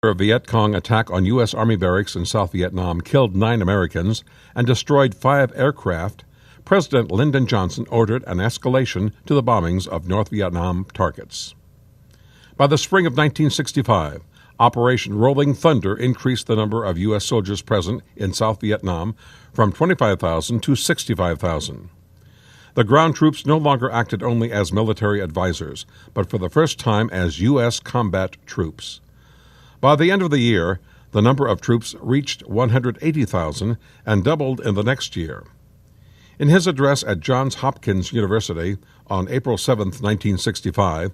A Viet Cong attack on U.S. Army barracks in South Vietnam killed 9 Americans and destroyed 5 aircraft, President Lyndon Johnson ordered an escalation to the bombings of North Vietnam targets. By the spring of 1965, Operation Rolling Thunder increased the number of U.S. soldiers present in South Vietnam from 25,000 to 65,000. The ground troops no longer acted only as military advisors, but for the first time as U.S. combat troops. By the end of the year, the number of troops reached 180,000 and doubled in the next year. In his address at Johns Hopkins University on April 7, 1965,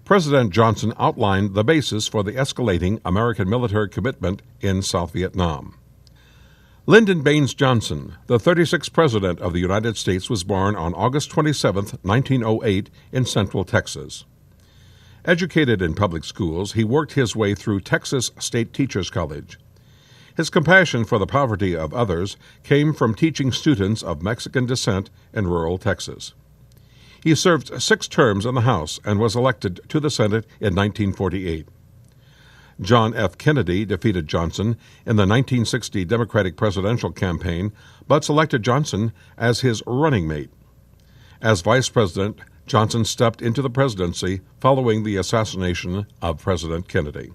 President Johnson outlined the basis for the escalating American military commitment in South Vietnam. Lyndon Baines Johnson, the 36th President of the United States, was born on August 27, 1908, in Central Texas. Educated in public schools, he worked his way through Texas State Teachers College. His compassion for the poverty of others came from teaching students of Mexican descent in rural Texas. He served 6 terms in the House and was elected to the Senate in 1948. John F. Kennedy defeated Johnson in the 1960 Democratic presidential campaign, but selected Johnson as his running mate. As vice president, Johnson stepped into the presidency following the assassination of President Kennedy.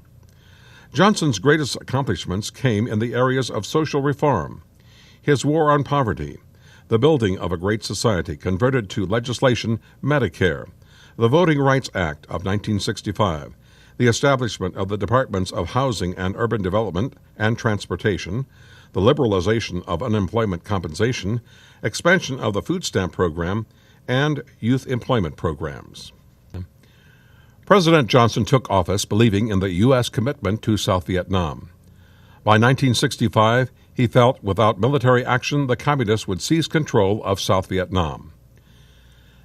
Johnson's greatest accomplishments came in the areas of social reform. His war on poverty, the building of a great society converted to legislation Medicare, the Voting Rights Act of 1965, the establishment of the Departments of Housing and Urban Development and Transportation, the liberalization of unemployment compensation, expansion of the food stamp program, and youth employment programs. President Johnson took office believing in the U.S. commitment to South Vietnam. By 1965, he felt without military action the Communists would seize control of South Vietnam.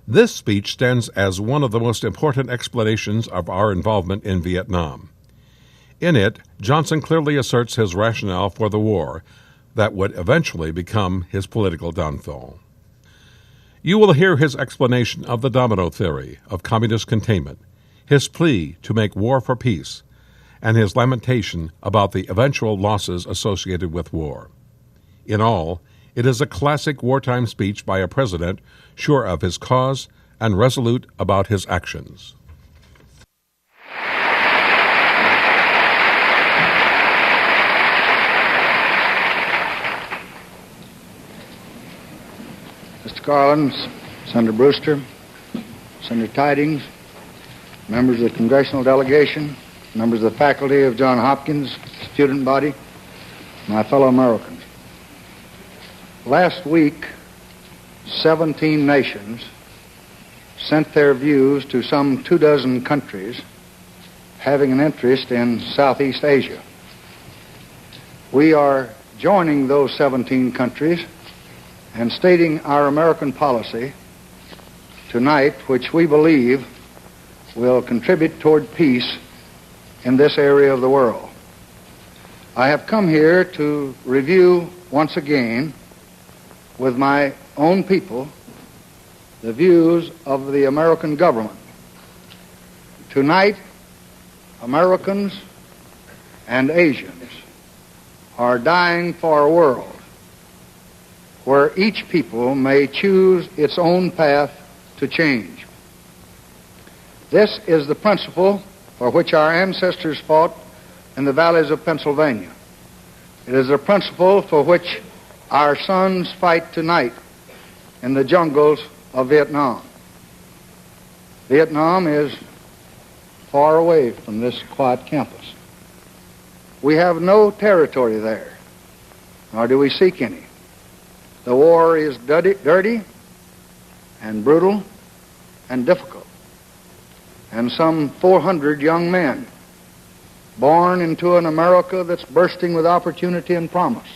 This speech stands as one of the most important explanations of our involvement in Vietnam. In it, Johnson clearly asserts his rationale for the war that would eventually become his political downfall. You will hear his explanation of the domino theory of communist containment, his plea to make war for peace, and his lamentation about the eventual losses associated with war. In all, it is a classic wartime speech by a president sure of his cause and resolute about his actions. Mr. Collins, Senator Brewster, Senator Tidings, members of the congressional delegation, members of the faculty of Johns Hopkins student body, my fellow Americans. Last week, 17 nations sent their views to some 24 countries having an interest in Southeast Asia. We are joining those 17 countries and stating our American policy tonight, which we believe will contribute toward peace in this area of the world. I have come here to review once again with my own people the views of the American government. Tonight, Americans and Asians are dying for a world where each people may choose its own path to change. This is the principle for which our ancestors fought in the valleys of Pennsylvania. It is a principle for which our sons fight tonight in the jungles of Vietnam. Vietnam is far away from this quiet campus. We have no territory there, nor do we seek any. The war is dirty and brutal and difficult. And some 400 young men, born into an America that's bursting with opportunity and promise,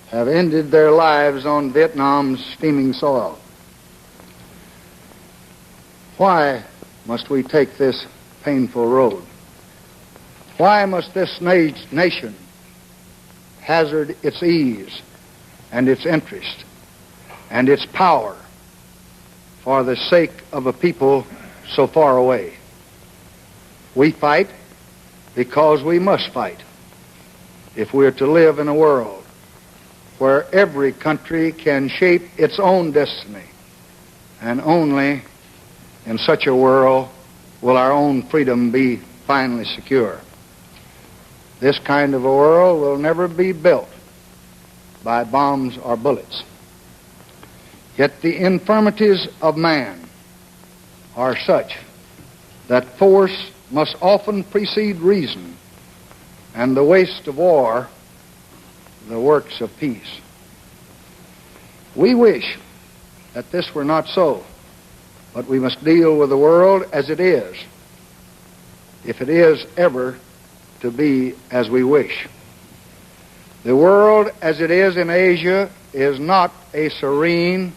have ended their lives on Vietnam's steaming soil. Why must we take this painful road? Why must this nation hazard its ease and its interest and its power for the sake of a people so far away? We fight because we must fight if we are to live in a world where every country can shape its own destiny, and only in such a world will our own freedom be finally secure. This kind of a world will never be built by bombs or bullets. Yet the infirmities of man are such that force must often precede reason, and the waste of war the works of peace. We wish that this were not so, but we must deal with the world as it is, if it is ever to be as we wish. The world as it is in Asia is not a serene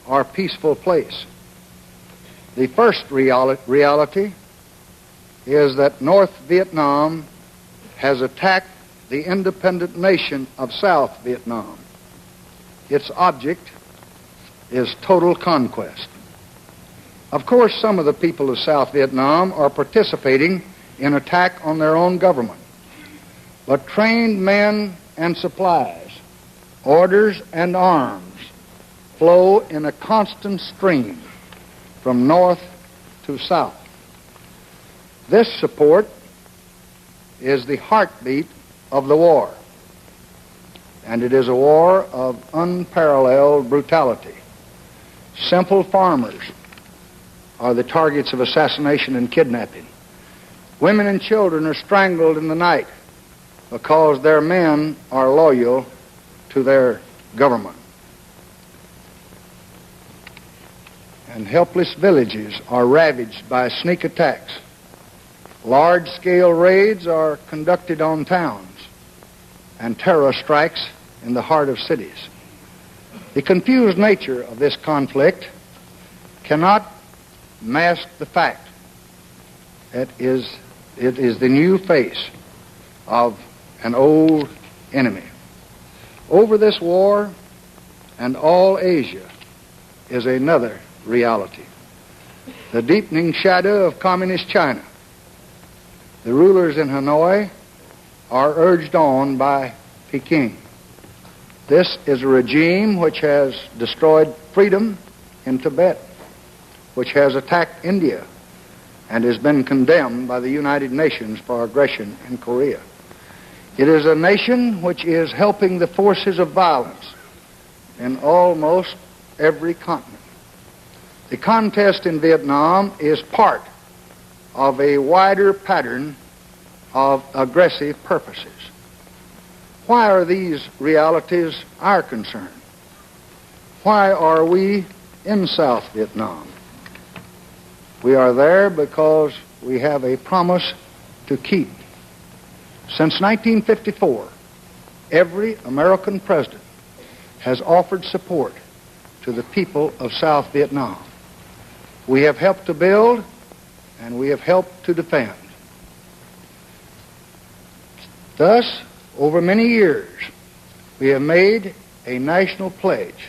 or peaceful place. The first reality is that North Vietnam has attacked the independent nation of South Vietnam. Its object is total conquest. Of course, some of the people of South Vietnam are participating in attack on their own government, but trained men and supplies, orders and arms flow in a constant stream from north to south. This support is the heartbeat of the war, and it is a war of unparalleled brutality. Simple farmers are the targets of assassination and kidnapping. Women and children are strangled in the night because their men are loyal to their government. And helpless villages are ravaged by sneak attacks. Large-scale raids are conducted on towns, and terror strikes in the heart of cities. The confused nature of this conflict cannot mask the fact that it is the new face of an old enemy. Over this war and all Asia is another reality: the deepening shadow of communist China. The rulers in Hanoi are urged on by Peking. This is a regime which has destroyed freedom in Tibet, which has attacked India, and has been condemned by the United Nations for aggression in Korea. It is a nation which is helping the forces of violence in almost every continent. The contest in Vietnam is part of a wider pattern of aggressive purposes. Why are these realities our concern? Why are we in South Vietnam? We are there because we have a promise to keep. Since 1954, every American president has offered support to the people of South Vietnam. We have helped to build, and we have helped to defend. Thus, over many years, we have made a national pledge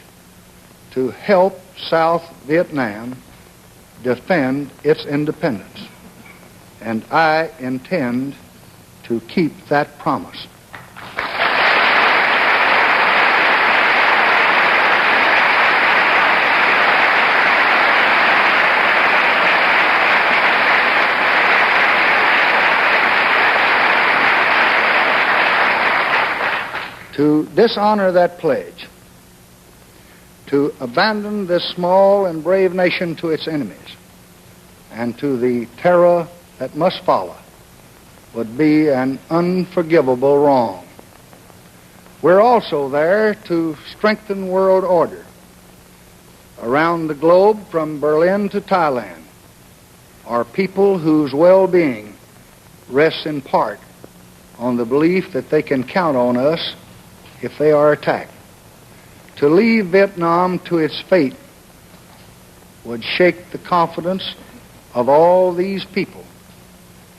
to help South Vietnam defend its independence, and I intend to keep that promise. To dishonor that pledge, to abandon this small and brave nation to its enemies, and to the terror that must follow, would be an unforgivable wrong. We're also there to strengthen world order. Around the globe, from Berlin to Thailand, are people whose well-being rests in part on the belief that they can count on us if they are attacked. To leave Vietnam to its fate would shake the confidence of all these people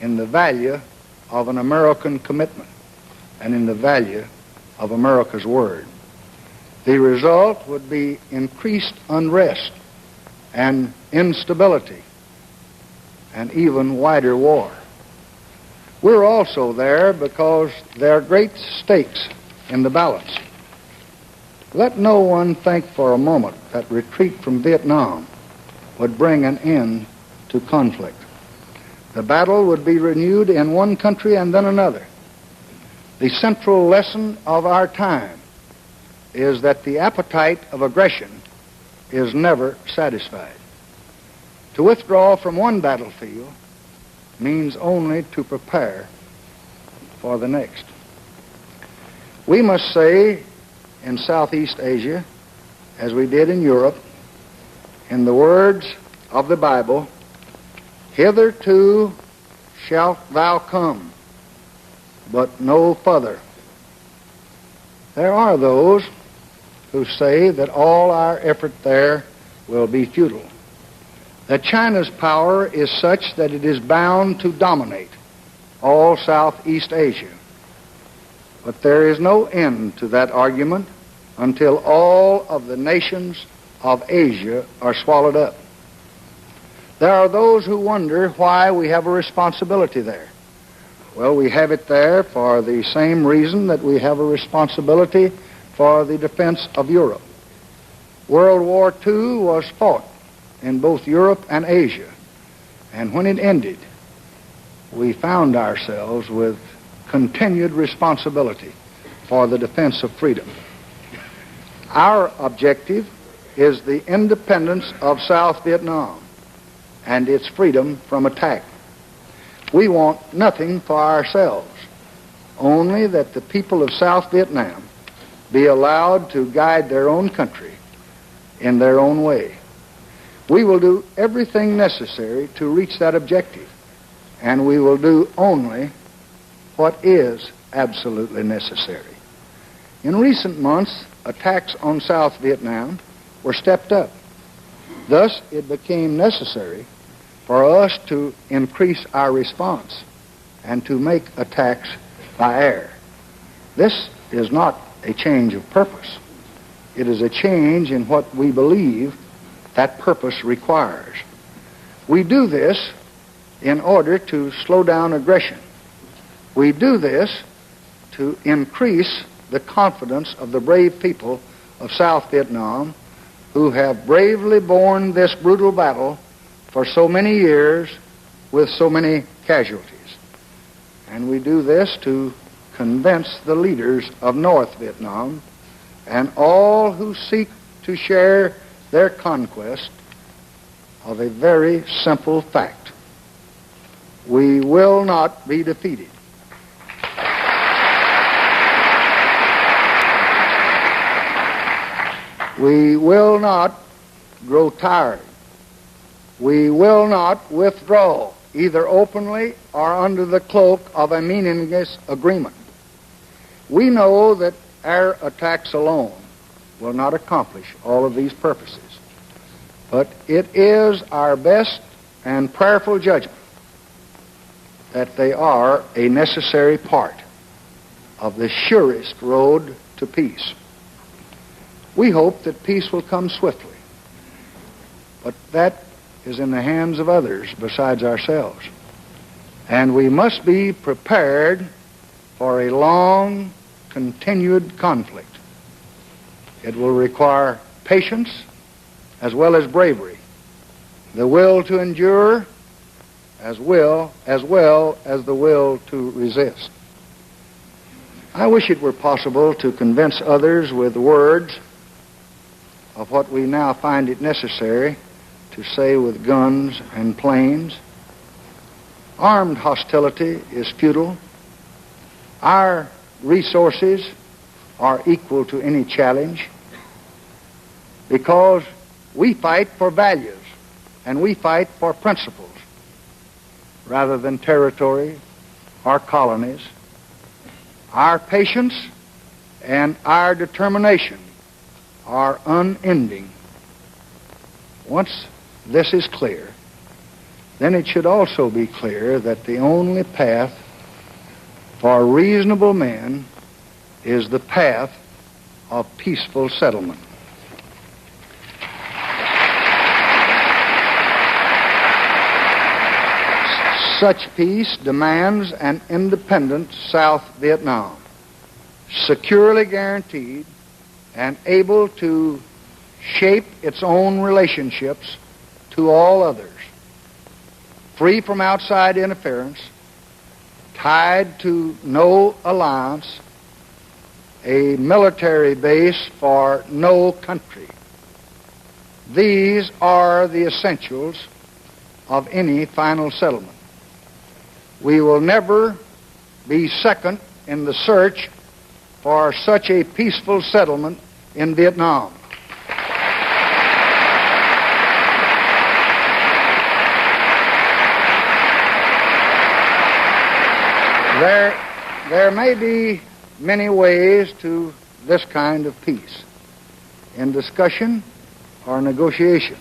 in the value of an American commitment and in the value of America's word. The result would be increased unrest and instability and even wider war. We're also there because there are great stakes in the balance. Let no one think for a moment that retreat from Vietnam would bring an end to conflict. The battle would be renewed in one country and then another. The central lesson of our time is that the appetite of aggression is never satisfied. To withdraw from one battlefield means only to prepare for the next. We must say in Southeast Asia, as we did in Europe, in the words of the Bible, "Hitherto shalt thou come, but no further." There are those who say that all our effort there will be futile, that China's power is such that it is bound to dominate all Southeast Asia. But there is no end to that argument until all of the nations of Asia are swallowed up. There are those who wonder why we have a responsibility there. Well, we have it there for the same reason that we have a responsibility for the defense of Europe. World War II was fought in both Europe and Asia, and when it ended, we found ourselves with continued responsibility for the defense of freedom. Our objective is the independence of South Vietnam and its freedom from attack. We want nothing for ourselves, only that the people of South Vietnam be allowed to guide their own country in their own way. We will do everything necessary to reach that objective, and we will do only what is absolutely necessary. In recent months, attacks on South Vietnam were stepped up. Thus, it became necessary for us to increase our response and to make attacks by air. This is not a change of purpose. It is a change in what we believe that purpose requires. We do this in order to slow down aggression. We do this to increase the confidence of the brave people of South Vietnam who have bravely borne this brutal battle for so many years with so many casualties. And we do this to convince the leaders of North Vietnam and all who seek to share their conquest of a very simple fact: we will not be defeated. We will not grow tired. We will not withdraw, either openly or under the cloak of a meaningless agreement. We know that air attacks alone will not accomplish all of these purposes, but it is our best and prayerful judgment that they are a necessary part of the surest road to peace. We hope that peace will come swiftly, but that is in the hands of others besides ourselves. And we must be prepared for a long, continued conflict. It will require patience as well as bravery, the will to endure as well as the will to resist. I wish it were possible to convince others with words of what we now find it necessary to say with guns and planes. Armed hostility is futile. Our resources are equal to any challenge because we fight for values and we fight for principles rather than territory or colonies. Our patience and our determination are unending. Once this is clear, then it should also be clear that the only path for reasonable men is the path of peaceful settlement. Such peace demands an independent South Vietnam, securely guaranteed and able to shape its own relationships to all others, free from outside interference, tied to no alliance, a military base for no country. These are the essentials of any final settlement. We will never be second in the search for such a peaceful settlement in Vietnam. There may be many ways to this kind of peace, in discussion or negotiation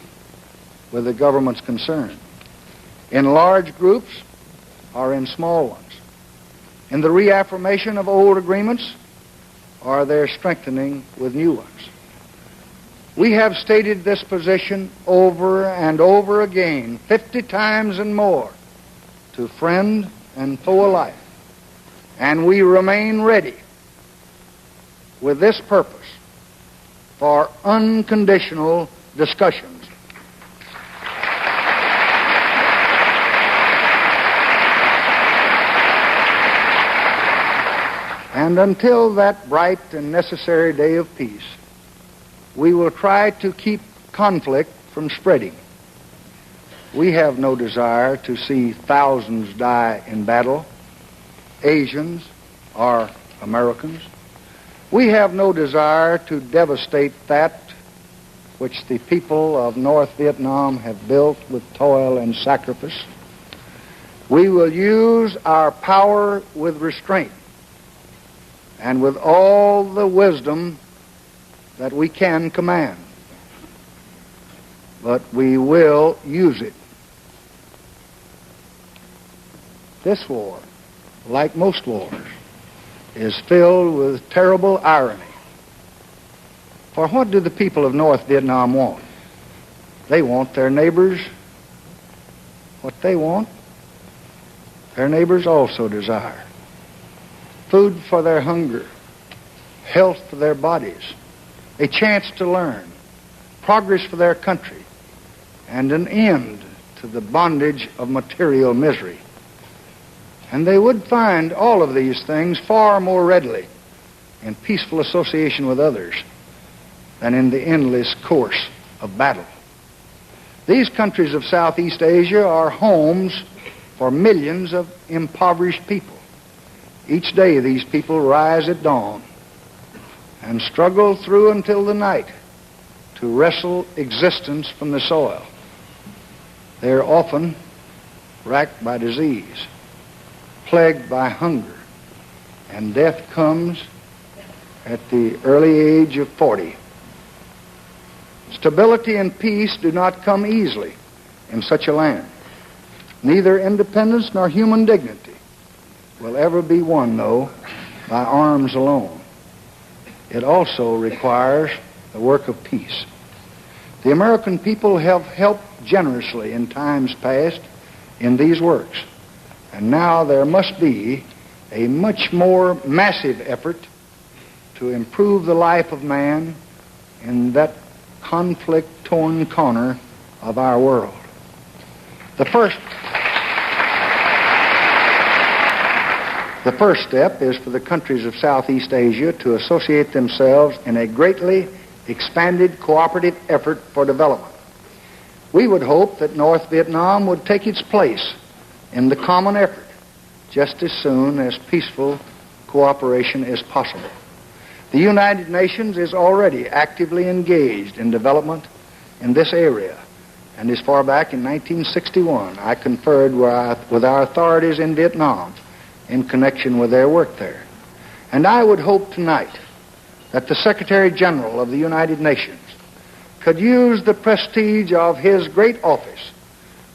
with the governments concerned, in large groups or in small ones, in the reaffirmation of old agreements or their strengthening with new ones. We have stated this position over and over again, 50 times and more, to friend and foe alike, and we remain ready with this purpose for unconditional discussions. And until that bright and necessary day of peace, we will try to keep conflict from spreading. We have no desire to see thousands die in battle, Asians or Americans. We have no desire to devastate that which the people of North Vietnam have built with toil and sacrifice. We will use our power with restraint and with all the wisdom that we can command. But we will use it. This war, like most wars, is filled with terrible irony. For what do the people of North Vietnam want? They want their neighbors what they want. Their neighbors also desire. Food for their hunger, health for their bodies, a chance to learn, progress for their country, and an end to the bondage of material misery. And they would find all of these things far more readily in peaceful association with others than in the endless course of battle. These countries of Southeast Asia are homes for millions of impoverished people. Each day these people rise at dawn and struggle through until the night to wrestle existence from the soil. They are often racked by disease, plagued by hunger, and death comes at the early age of 40. Stability and peace do not come easily in such a land. Neither independence nor human dignity will ever be won, though, by arms alone. It also requires the work of peace. The American people have helped generously in times past in these works, and now there must be a much more massive effort to improve the life of man in that conflict-torn corner of our world. The first step is for the countries of Southeast Asia to associate themselves in a greatly expanded cooperative effort for development. We would hope that North Vietnam would take its place in the common effort just as soon as peaceful cooperation is possible. The United Nations is already actively engaged in development in this area, and as far back in 1961, I conferred with our authorities in Vietnam in connection with their work there. And I would hope tonight that the Secretary General of the United Nations could use the prestige of his great office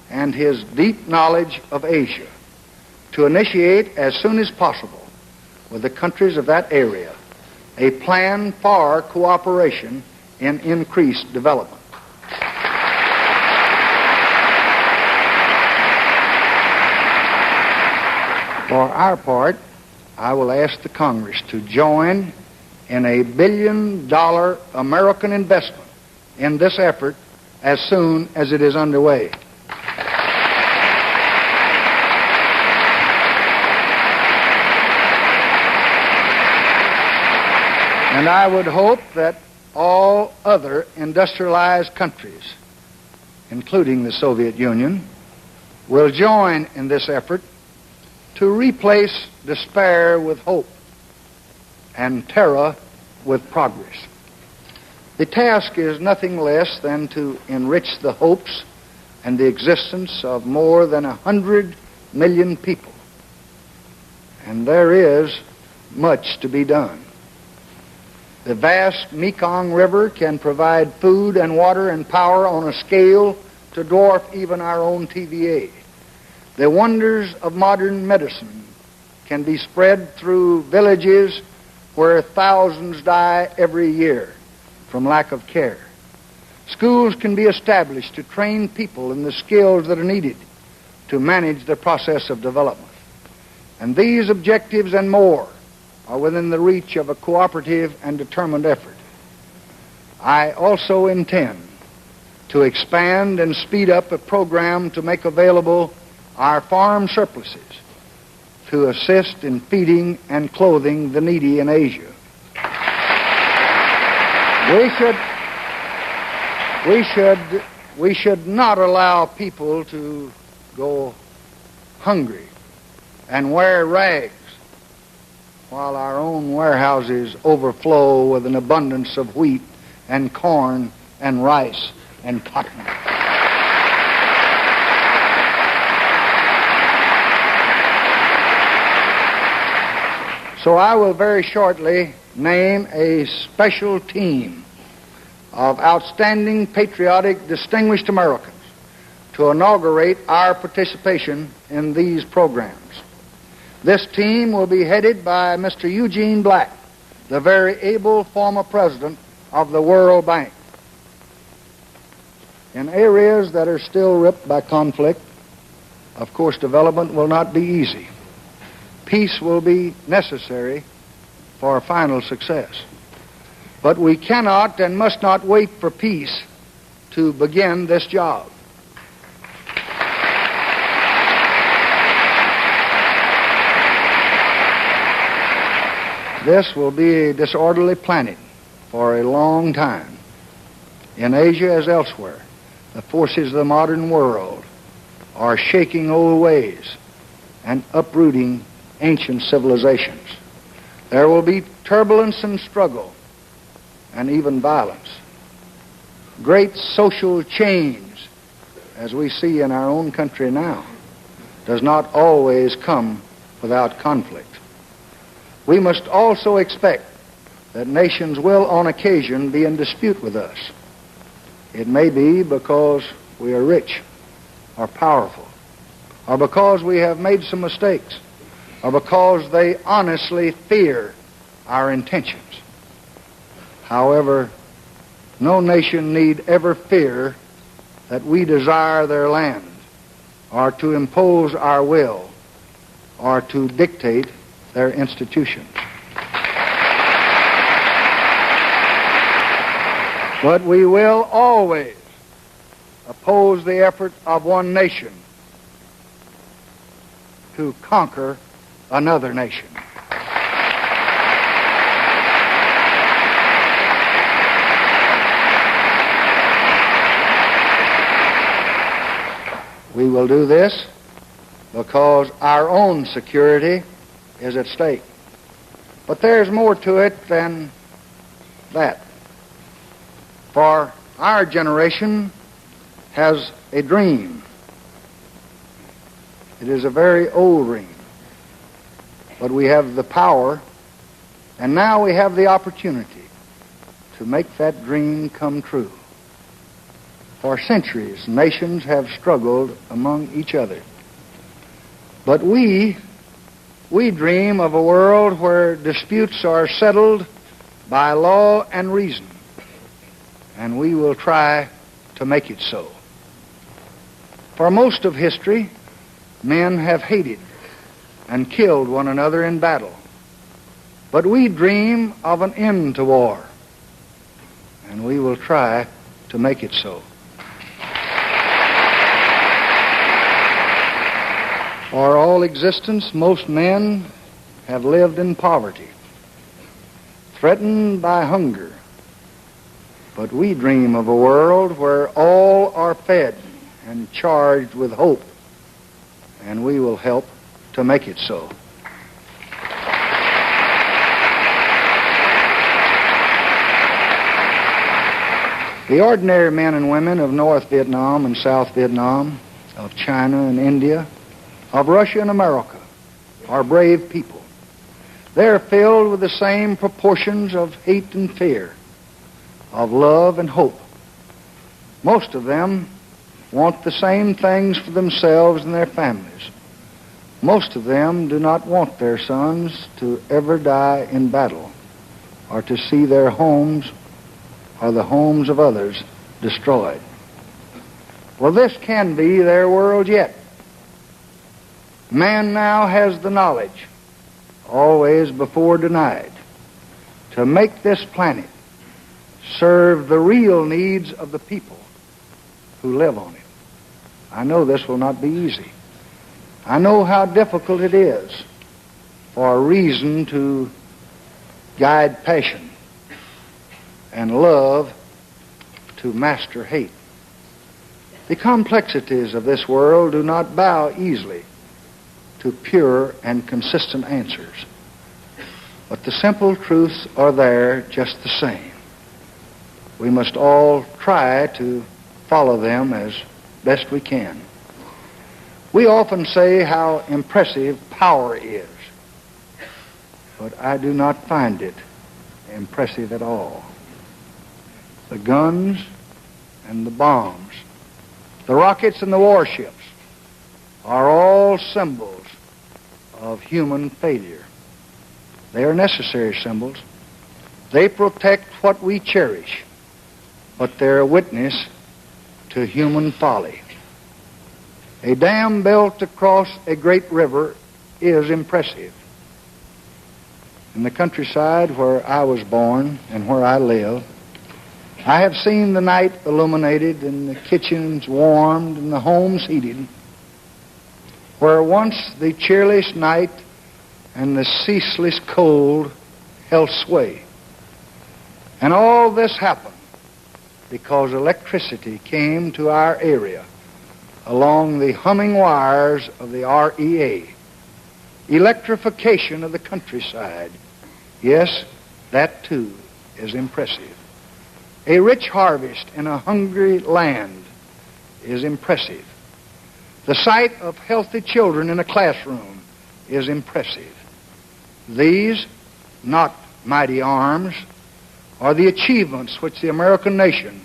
and his deep knowledge of Asia to initiate as soon as possible with the countries of that area a plan for cooperation in increased development. . For our part, I will ask the Congress to join in a $1 billion American investment in this effort as soon as it is underway. And I would hope that all other industrialized countries, including the Soviet Union, will join in this effort to replace despair with hope and terror with progress. The task is nothing less than to enrich the hopes and the existence of more than 100 million people. And there is much to be done. The vast Mekong River can provide food and water and power on a scale to dwarf even our own TVA. The wonders of modern medicine can be spread through villages where thousands die every year from lack of care. Schools can be established to train people in the skills that are needed to manage the process of development. And these objectives and more are within the reach of a cooperative and determined effort. I also intend to expand and speed up a program to make available our farm surpluses to assist in feeding and clothing the needy in Asia. We should not allow people to go hungry and wear rags while our own warehouses overflow with an abundance of wheat and corn and rice and cotton. So I will very shortly name a special team of outstanding, patriotic, distinguished Americans to inaugurate our participation in these programs. This team will be headed by Mr. Eugene Black, the very able former president of the World Bank. In areas that are still ripped by conflict, of course, development will not be easy. Peace will be necessary for final success. But we cannot and must not wait for peace to begin this job. This will be a disorderly planning for a long time. In Asia as elsewhere, the forces of the modern world are shaking old ways and uprooting ancient civilizations. There will be turbulence and struggle and even violence. Great social change, as we see in our own country now, does not always come without conflict. We must also expect that nations will on occasion be in dispute with us. It may be because we are rich or powerful, or because we have made some mistakes, or because they honestly fear our intentions. However, no nation need ever fear that we desire their land, or to impose our will, or to dictate their institutions. But we will always oppose the effort of one nation to conquer another nation. We will do this because our own security is at stake. But there's more to it than that. For our generation has a dream. It is a very old dream. But we have the power, and now we have the opportunity to make that dream come true. For centuries, nations have struggled among each other. But we dream of a world where disputes are settled by law and reason, and we will try to make it so. For most of history, men have hated and killed one another in battle. But we dream of an end to war, and we will try to make it so. For all existence, most men have lived in poverty, threatened by hunger. But we dream of a world where all are fed and charged with hope, and we will help to make it so. The ordinary men and women of North Vietnam and South Vietnam, of China and India, of Russia and America, are brave people. They're filled with the same proportions of hate and fear, of love and hope. Most of them want the same things for themselves and their families. Most of them do not want their sons to ever die in battle or to see their homes or the homes of others destroyed. Well, this can be their world yet. Man now has the knowledge, always before denied, to make this planet serve the real needs of the people who live on it. I know this will not be easy. I know how difficult it is for reason to guide passion and love to master hate. The complexities of this world do not bow easily to pure and consistent answers. But the simple truths are there just the same. We must all try to follow them as best we can. We often say how impressive power is, but I do not find it impressive at all. The guns and the bombs, the rockets and the warships are all symbols of human failure. They are necessary symbols. They protect what we cherish, but they're a witness to human folly. A dam built across a great river is impressive. In the countryside where I was born and where I live, I have seen the night illuminated and the kitchens warmed and the homes heated, where once the cheerless night and the ceaseless cold held sway. And all this happened because electricity came to our area along the humming wires of the REA. Electrification of the countryside. Yes, that too is impressive. A rich harvest in a hungry land is impressive. The sight of healthy children in a classroom is impressive. These, not mighty arms, are the achievements which the American nation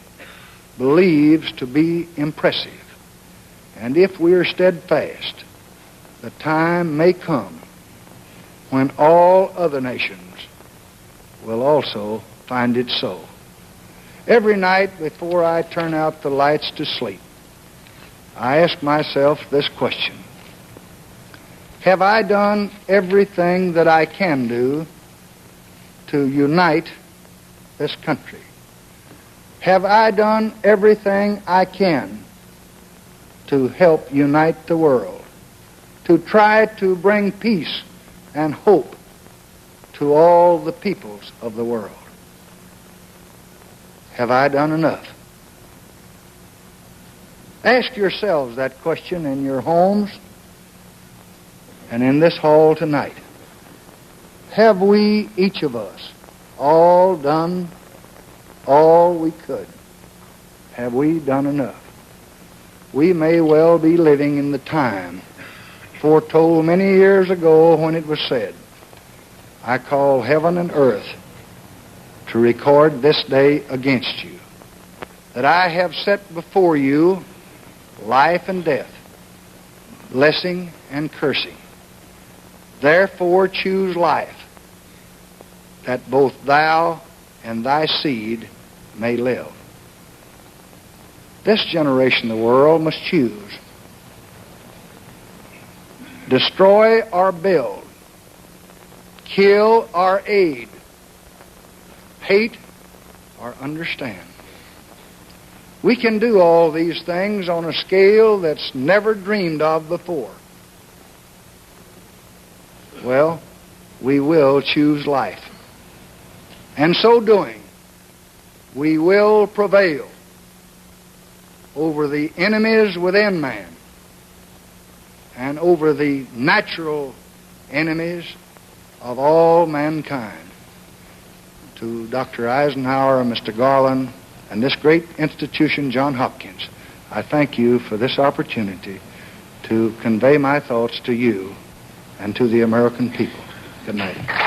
believes to be impressive. And if we are steadfast, the time may come when all other nations will also find it so. Every night before I turn out the lights to sleep, I ask myself this question: have I done everything that I can do to unite this country? Have I done everything I can to help unite the world, to try to bring peace and hope to all the peoples of the world? Have I done enough? Ask yourselves that question in your homes and in this hall tonight. Have we, each of us, all done all we could? Have we done enough? We may well be living in the time foretold many years ago when it was said, I call heaven and earth to record this day against you, that I have set before you life and death, blessing and cursing. Therefore choose life, that both thou and thy seed may live. This generation of the world must choose. destroy or build, kill or aid, hate or understand. We can do all these things on a scale that's never dreamed of before. Well, we will choose life. And so doing, we will prevail over the enemies within man and over the natural enemies of all mankind. To Dr. Eisenhower, Mr. Garland, and this great institution, John Hopkins, I thank you for this opportunity to convey my thoughts to you and to the American people. Good night.